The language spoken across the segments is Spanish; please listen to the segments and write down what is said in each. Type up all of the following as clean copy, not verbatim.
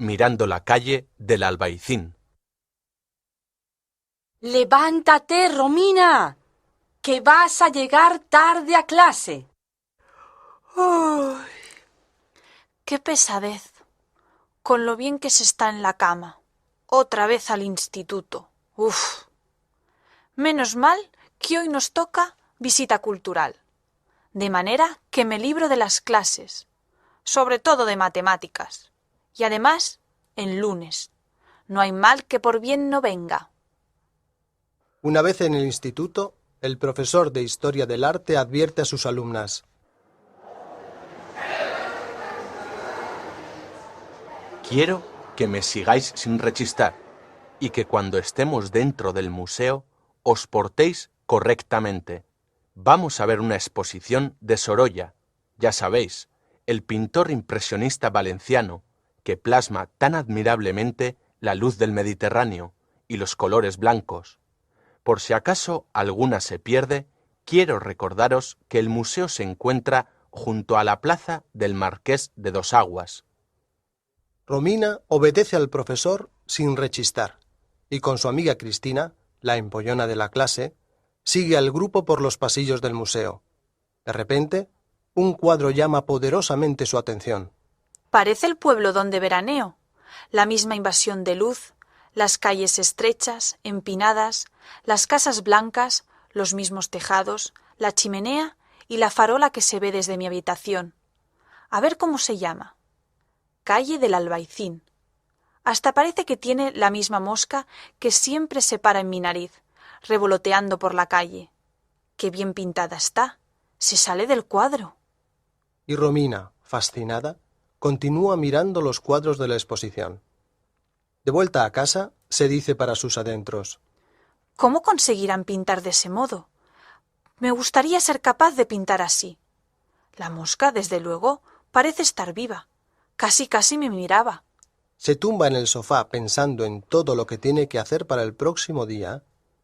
mirando la calle del Albaicín. ¡Levántate, Romina! ¡Que vas a llegar tarde a clase! ¡Ay! ¡Qué pesadez! Con lo bien que se está en la cama. Otra vez al instituto. ¡Uf! Menos mal que hoy nos toca visita cultural. De manera que me libro de las clases, sobre todo de matemáticas. Y además, en lunes. No hay mal que por bien no venga. Una vez en el instituto, el profesor de Historia del Arte advierte a sus alumnas: Quiero que me sigáis sin rechistar y que cuando estemos dentro del museo os portéis correctamente. Vamos a ver una exposición de Sorolla, ya sabéis, el pintor impresionista valenciano que plasma tan admirablemente la luz del Mediterráneo y los colores blancos. Por si acaso alguna se pierde, quiero recordaros que el museo se encuentra junto a la plaza del Marqués de Dos Aguas. Romina obedece al profesor sin rechistar, y con su amiga Cristina, la empollona de la clase, sigue al grupo por los pasillos del museo. De repente, un cuadro llama poderosamente su atención. Parece el pueblo donde veraneo. La misma invasión de luz, las calles estrechas, empinadas, las casas blancas, los mismos tejados, la chimenea y la farola que se ve desde mi habitación. A ver cómo se llama. Calle del Albaicín. Hasta parece que tiene la misma mosca que siempre se para en mi nariz, revoloteando por la calle. ¡Qué bien pintada está! Se sale del cuadro. Y Romina, fascinada, continúa mirando los cuadros de la exposición. De vuelta a casa, se dice para sus adentros: ¿Cómo conseguirán pintar de ese modo? Me gustaría ser capaz de pintar así. La mosca, desde luego, parece estar viva. Casi me miraba. Se tumba en el sofá pensando en todo lo que tiene que hacer para el próximo día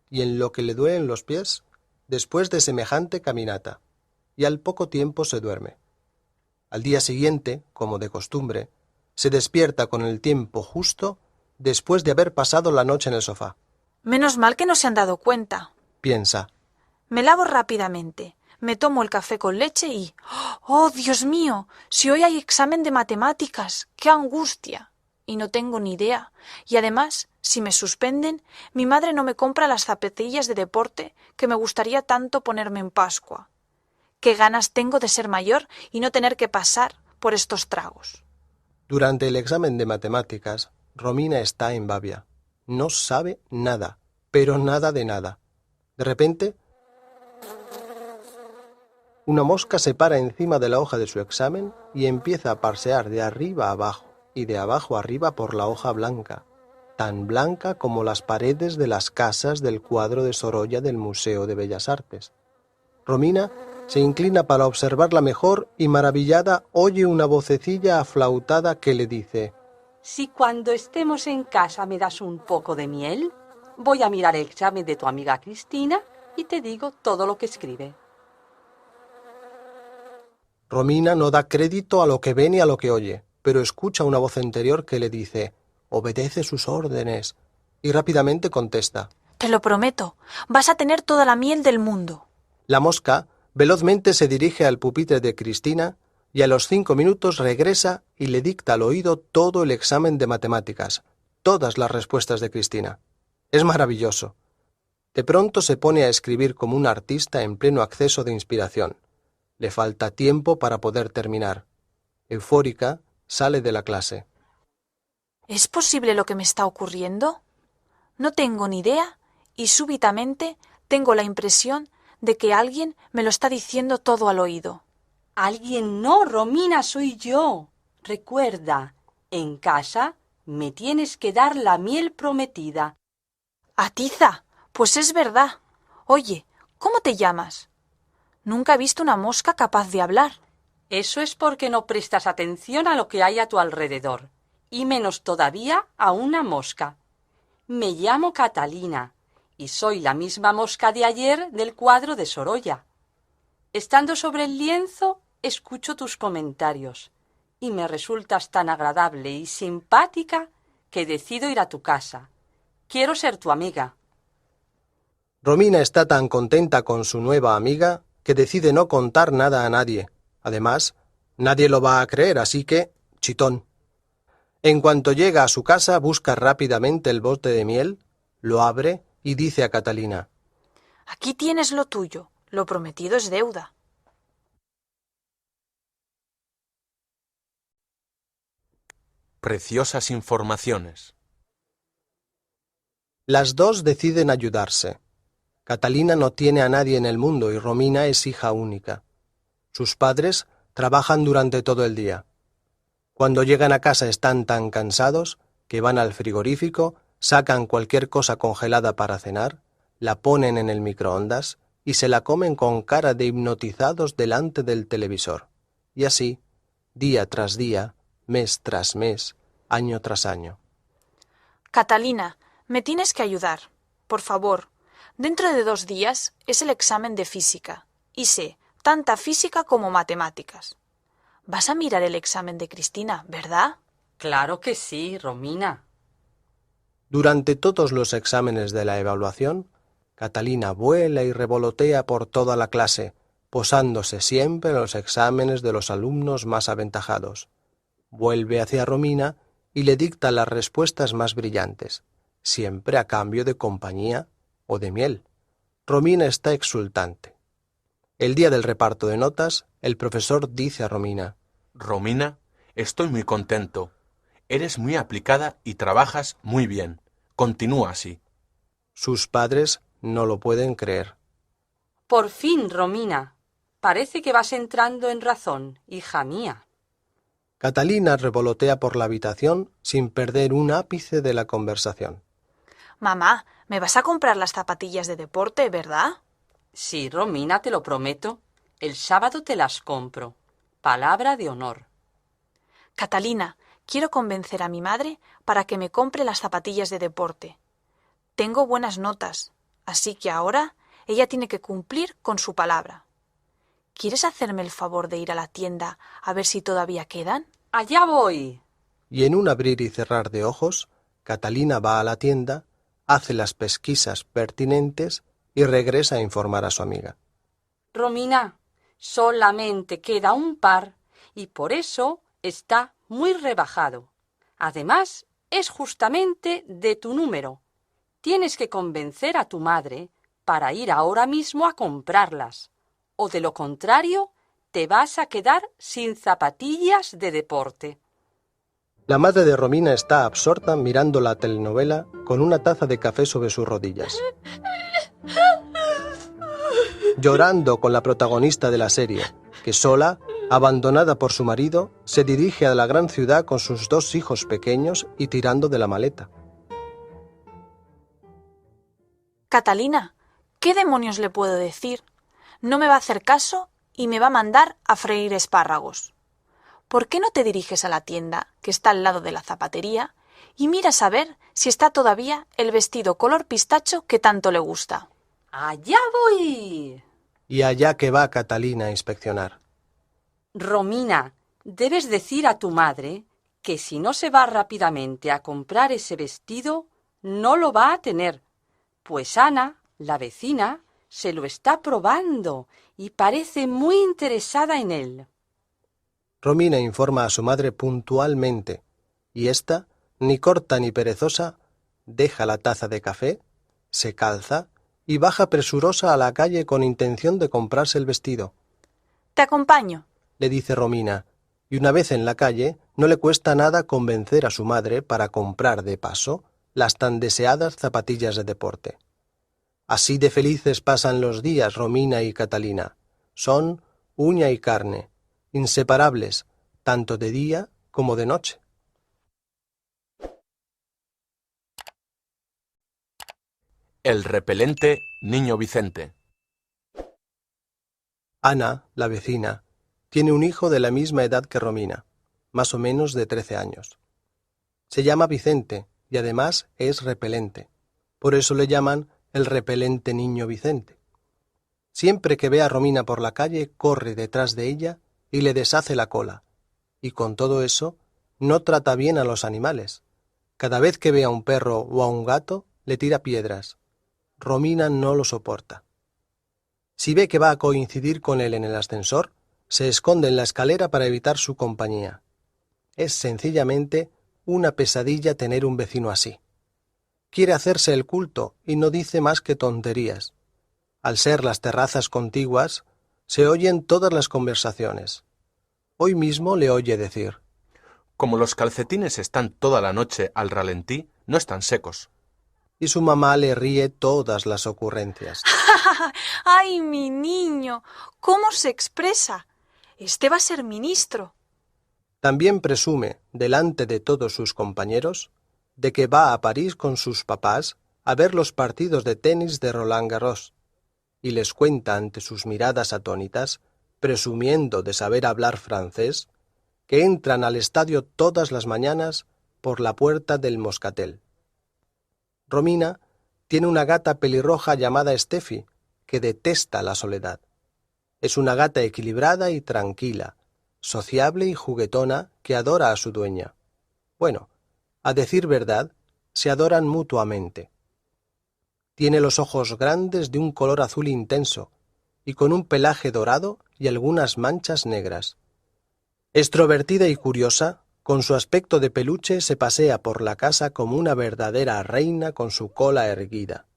y en lo que le duelen los pies después de semejante caminata, y al poco tiempo se duerme. Al día siguiente, como de costumbre, se despierta con el tiempo justo después de haber pasado la noche en el sofá. Menos mal que no se han dado cuenta. Piensa: Me lavo rápidamente, me tomo el café con leche y... ¡Oh, Dios mío! Si hoy hay examen de matemáticas, ¡qué angustia! Y no tengo ni idea. Y además, si me suspenden, mi madre no me compra las zapatillas de deporte que me gustaría tanto ponerme en Pascua. ¡Qué ganas tengo de ser mayor y no tener que pasar por estos tragos! Durante el examen de matemáticas, Romina está en babia. No sabe nada, pero nada de nada. De repente, una mosca se para encima de la hoja de su examen y empieza a pasear de arriba a abajo y de abajo arriba por la hoja blanca, tan blanca como las paredes de las casas del cuadro de Sorolla del Museo de Bellas Artes. Romina se inclina para observarla mejor y, maravillada, oye una vocecilla aflautada que le dice: Si cuando estemos en casa me das un poco de miel, voy a mirar el examen de tu amiga Cristina y te digo todo lo que escribe. Romina no da crédito a lo que ve ni a lo que oye, pero escucha una voz interior que le dice: obedece sus órdenes, y rápidamente contesta: Te lo prometo, vas a tener toda la miel del mundo. La mosca velozmente se dirige al pupitre de Cristina y a los 5 minutos regresa y le dicta al oído todo el examen de matemáticas, todas las respuestas de Cristina. Es maravilloso. De pronto se pone a escribir como un artista en pleno acceso de inspiración. Le falta tiempo para poder terminar. Eufórica, sale de la clase. ¿Es posible lo que me está ocurriendo? No tengo ni idea y súbitamente tengo la impresión de que alguien me lo está diciendo todo al oído. Alguien no, Romina, soy yo. Recuerda, en casa me tienes que dar la miel prometida. Atiza, pues es verdad. Oye, ¿cómo te llamas? Nunca he visto una mosca capaz de hablar. Eso es porque no prestas atención a lo que hay a tu alrededor, y menos todavía a una mosca. Me llamo Catalina, y soy la misma mosca de ayer del cuadro de Sorolla. Estando sobre el lienzo, escucho tus comentarios. y me resultas tan agradable y simpática que decido ir a tu casa. Quiero ser tu amiga. Romina está tan contenta con su nueva amiga que decide no contar nada a nadie. Además, nadie lo va a creer, así que, chitón. En cuanto llega a su casa, busca rápidamente el bote de miel, lo abre y dice a Catalina: Aquí tienes lo tuyo, lo prometido es deuda. Preciosas informaciones. Las dos deciden ayudarse. Catalina no tiene a nadie en el mundo y Romina es hija única. Sus padres trabajan durante todo el día. Cuando llegan a casa están tan cansados que van al frigorífico, sacan cualquier cosa congelada para cenar, la ponen en el microondas y se la comen con cara de hipnotizados delante del televisor. Y así, día tras día, mes tras mes, año tras año. Catalina, me tienes que ayudar. Por favor. Dentro de 2 días es el examen de física. Y sé tanta física como matemáticas. Vas a mirar el examen de Cristina, ¿verdad? Claro que sí, Romina. Durante todos los exámenes de la evaluación, Catalina vuela y revolotea por toda la clase, posándose siempre en los exámenes de los alumnos más aventajados. Vuelve hacia Romina y le dicta las respuestas más brillantes, siempre a cambio de compañía o de miel. Romina está exultante. El día del reparto de notas, el profesor dice a Romina: Romina, estoy muy contento. Eres muy aplicada y trabajas muy bien. Continúa así. Sus padres no lo pueden creer. Por fin, Romina. Parece que vas entrando en razón, hija mía. Catalina revolotea por la habitación sin perder un ápice de la conversación. Mamá, ¿me vas a comprar las zapatillas de deporte, verdad? Sí, Romina, te lo prometo. El sábado te las compro. Palabra de honor. Catalina, quiero convencer a mi madre para que me compre las zapatillas de deporte. Tengo buenas notas, así que ahora ella tiene que cumplir con su palabra. ¿Quieres hacerme el favor de ir a la tienda a ver si todavía quedan? ¡Allá voy! Y en un abrir y cerrar de ojos, Catalina va a la tienda, hace las pesquisas pertinentes y regresa a informar a su amiga. Romina, solamente queda un par y por eso está muy rebajado. Además, es justamente de tu número. Tienes que convencer a tu madre para ir ahora mismo a comprarlas, o de lo contrario, te vas a quedar sin zapatillas de deporte. La madre de Romina está absorta mirando la telenovela con una taza de café sobre sus rodillas. Llorando con la protagonista de la serie, que sola, abandonada por su marido, se dirige a la gran ciudad con sus 2 hijos pequeños y tirando de la maleta. Catalina, ¿qué demonios le puedo decir? No me va a hacer caso y me va a mandar a freír espárragos. ¿Por qué no te diriges a la tienda, que está al lado de la zapatería, y miras a ver si está todavía el vestido color pistacho que tanto le gusta? ¡Allá voy! Y allá que va Catalina a inspeccionar. Romina, debes decir a tu madre que si no se va rápidamente a comprar ese vestido, no lo va a tener, pues Ana, la vecina, se lo está probando y parece muy interesada en él. Romina informa a su madre puntualmente, y ésta, ni corta ni perezosa, deja la taza de café, se calza y baja presurosa a la calle con intención de comprarse el vestido. «Te acompaño», le dice Romina, y una vez en la calle no le cuesta nada convencer a su madre para comprar de paso las tan deseadas zapatillas de deporte. Así de felices pasan los días Romina y Catalina. Son uña y carne, inseparables, tanto de día como de noche. El repelente Niño Vicente. Ana, la vecina, tiene un hijo de la misma edad que Romina, más o menos de 13 años. Se llama Vicente y además es repelente. Por eso le llaman el repelente Niño Vicente. Siempre que ve a Romina por la calle, corre detrás de ella y le deshace la cola. Y con todo eso, no trata bien a los animales. Cada vez que ve a un perro o a un gato, le tira piedras. Romina no lo soporta. Si ve que va a coincidir con él en el ascensor, se esconde en la escalera para evitar su compañía. Es sencillamente una pesadilla tener un vecino así. Quiere hacerse el culto y no dice más que tonterías. Al ser las terrazas contiguas, se oyen todas las conversaciones. Hoy mismo le oye decir: Como los calcetines están toda la noche al ralentí, no están secos. y su mamá le ríe todas las ocurrencias. ¡Ay, mi niño! ¿Cómo se expresa? Este va a ser ministro. También presume, delante de todos sus compañeros, de que va a París con sus papás a ver los partidos de tenis de Roland Garros, y les cuenta ante sus miradas atónitas, presumiendo de saber hablar francés, que entran al estadio todas las mañanas por la puerta del Moscatel. Romina tiene una gata pelirroja llamada Steffi, que detesta la soledad. Es una gata equilibrada y tranquila, sociable y juguetona que adora a su dueña. Bueno, a decir verdad, se adoran mutuamente. Tiene los ojos grandes de un color azul intenso y con un pelaje dorado y algunas manchas negras. Extrovertida y curiosa, con su aspecto de peluche se pasea por la casa como una verdadera reina con su cola erguida.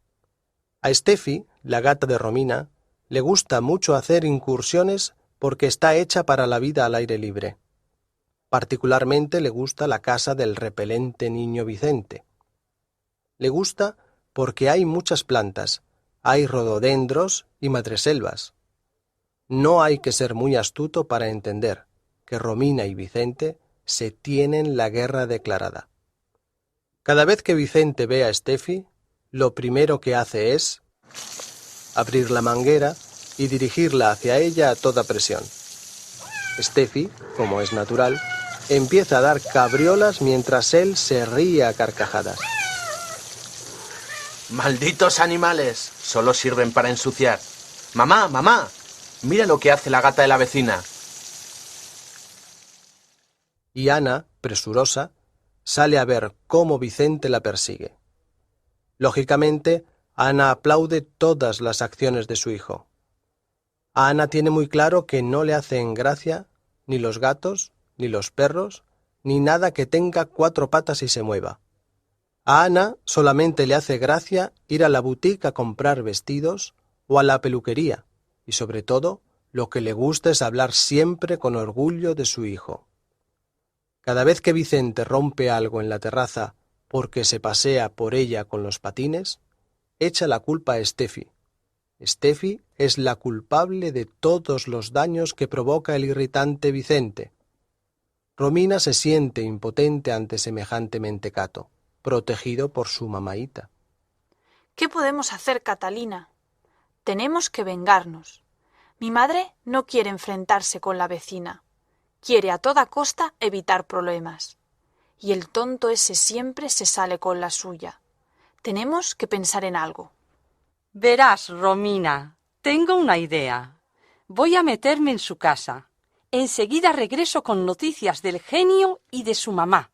A Steffi, la gata de Romina, le gusta mucho hacer incursiones porque está hecha para la vida al aire libre. Particularmente le gusta la casa del repelente niño Vicente. Le gusta porque hay muchas plantas, hay rododendros y madreselvas. No hay que ser muy astuto para entender que Romina y Vicente se tienen la guerra declarada. Cada vez que Vicente ve a Steffi, lo primero que hace es abrir la manguera y dirigirla hacia ella a toda presión. Steffi, como es natural, empieza a dar cabriolas mientras él se ríe a carcajadas. ¡Malditos animales! Solo sirven para ensuciar. ¡Mamá, mamá! ¡Mira lo que hace la gata de la vecina! Y Ana, presurosa, sale a ver cómo Vicente la persigue. Lógicamente, Ana aplaude todas las acciones de su hijo. Ana tiene muy claro que no le hacen gracia ni los gatos, ni los perros, ni nada que tenga 4 patas y se mueva. A Ana solamente le hace gracia ir a la boutique a comprar vestidos o a la peluquería, y sobre todo, lo que le gusta es hablar siempre con orgullo de su hijo. Cada vez que Vicente rompe algo en la terraza porque se pasea por ella con los patines, echa la culpa a Steffi. Steffi es la culpable de todos los daños que provoca el irritante Vicente. Romina se siente impotente ante semejante mentecato, protegido por su mamaíta. ¿Qué podemos hacer, Catalina? Tenemos que vengarnos. Mi madre no quiere enfrentarse con la vecina. Quiere a toda costa evitar problemas. Y el tonto ese siempre se sale con la suya. Tenemos que pensar en algo. Verás, Romina, tengo una idea. Voy a meterme en su casa. Enseguida regreso con noticias del genio y de su mamá.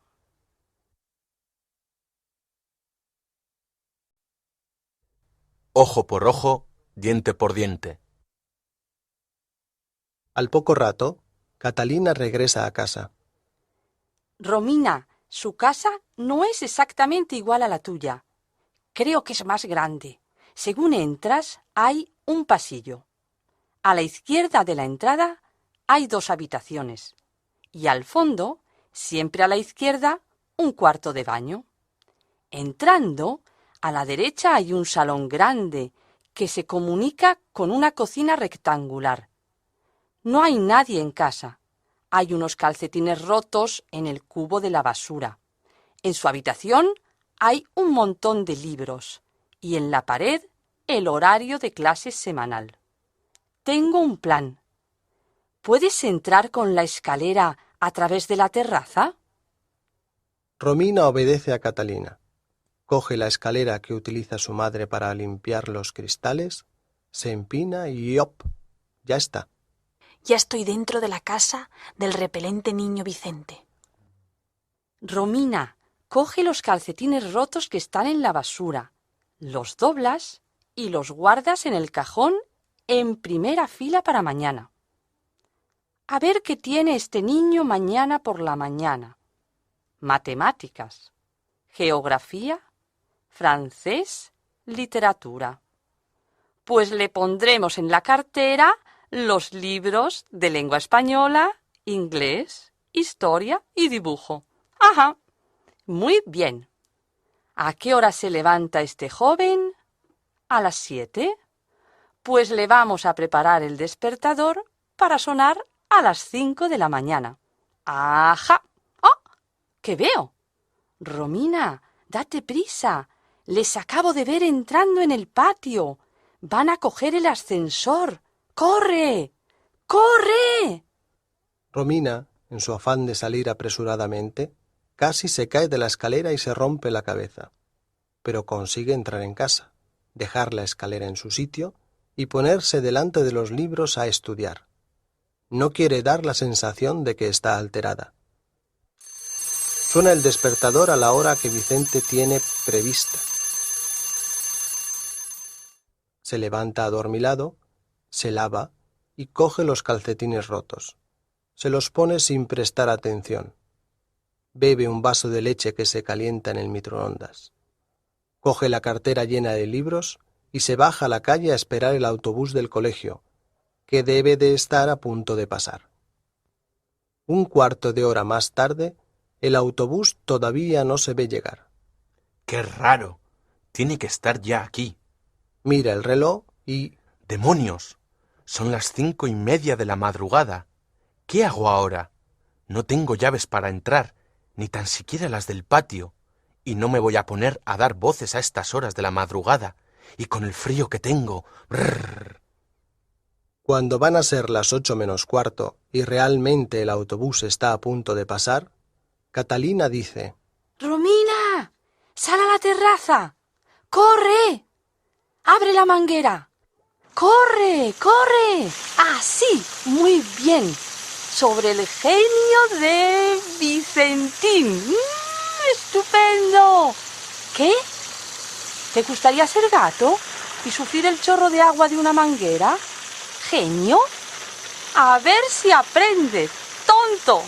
Ojo por ojo, diente por diente. Al poco rato, Catalina regresa a casa. Romina, su casa no es exactamente igual a la tuya. Creo que es más grande. Según entras, hay un pasillo. A la izquierda de la entrada hay 2 habitaciones. Y al fondo, siempre a la izquierda, un cuarto de baño. Entrando, a la derecha hay un salón grande que se comunica con una cocina rectangular. No hay nadie en casa. Hay unos calcetines rotos en el cubo de la basura. En su habitación hay un montón de libros y en la pared el horario de clase semanal. Tengo un plan. ¿Puedes entrar con la escalera a través de la terraza? Romina obedece a Catalina. Coge la escalera que utiliza su madre para limpiar los cristales, se empina y ¡op! Ya está. Ya estoy dentro de la casa del repelente niño Vicente. Romina, coge los calcetines rotos que están en la basura, los doblas y los guardas en el cajón en primera fila para mañana. A ver qué tiene este niño mañana por la mañana. Matemáticas, geografía, francés, literatura. Pues le pondremos en la cartera los libros de lengua española, inglés, historia y dibujo. Ajá, muy bien. ¿A qué hora se levanta este joven? ¿A las 7? Pues le vamos a preparar el despertador para sonar a las 5 de la mañana. ¡Ajá! ¡Oh! ¿Qué veo? Romina, date prisa. Les acabo de ver entrando en el patio. Van a coger el ascensor. ¡Corre! ¡Corre! Romina, en su afán de salir apresuradamente, casi se cae de la escalera y se rompe la cabeza, pero consigue entrar en casa, dejar la escalera en su sitio y ponerse delante de los libros a estudiar. No quiere dar la sensación de que está alterada. Suena el despertador a la hora que Vicente tiene prevista. Se levanta adormilado, se lava y coge los calcetines rotos. Se los pone sin prestar atención. Bebe un vaso de leche que se calienta en el microondas. Coge la cartera llena de libros y se baja a la calle a esperar el autobús del colegio, que debe de estar a punto de pasar. Un cuarto de hora más tarde, el autobús todavía no se ve llegar. ¡Qué raro! Tiene que estar ya aquí. Mira el reloj y... ¡Demonios! Son las 5:30 de la madrugada. ¿Qué hago ahora? No tengo llaves para entrar, ni tan siquiera las del patio, y no me voy a poner a dar voces a estas horas de la madrugada, y con el frío que tengo. Brrr. Cuando van a ser las 8 menos cuarto y realmente el autobús está a punto de pasar, Catalina dice: Romina, sal a la terraza. ¡Corre! ¡Abre la manguera! ¡Corre! ¡Corre! ¡Así! Muy bien. Sobre el genio de Vicentín. ¡Estupendo! ¿Qué? ¿Te gustaría ser gato y sufrir el chorro de agua de una manguera? ¿Genio? A ver si aprendes, tonto.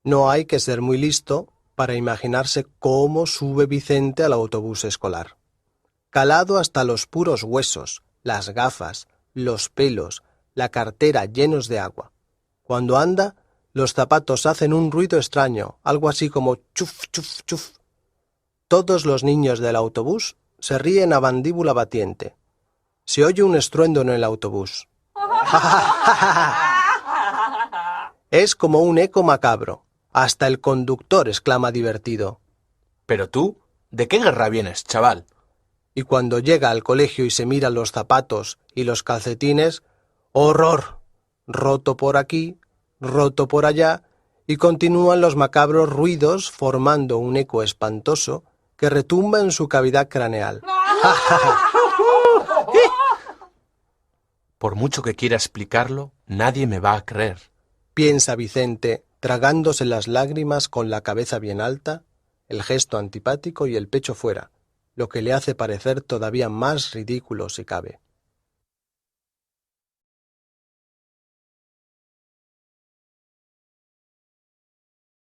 No hay que ser muy listo para imaginarse cómo sube Vicente al autobús escolar. Calado hasta los puros huesos, las gafas, los pelos, la cartera llenos de agua. Cuando anda, los zapatos hacen un ruido extraño, algo así como chuf, chuf, chuf. Todos los niños del autobús se ríen a mandíbula batiente. Se oye un estruendo en el autobús. Es como un eco macabro. Hasta el conductor exclama divertido. Pero tú, ¿de qué guerra vienes, chaval? Y cuando llega al colegio y se mira los zapatos y los calcetines, ¡horror! Roto por aquí, roto por allá, y continúan los macabros ruidos formando un eco espantoso que retumba en su cavidad craneal. Por mucho que quiera explicarlo, nadie me va a creer. Piensa Vicente, tragándose las lágrimas con la cabeza bien alta, el gesto antipático y el pecho fuera, lo que le hace parecer todavía más ridículo si cabe.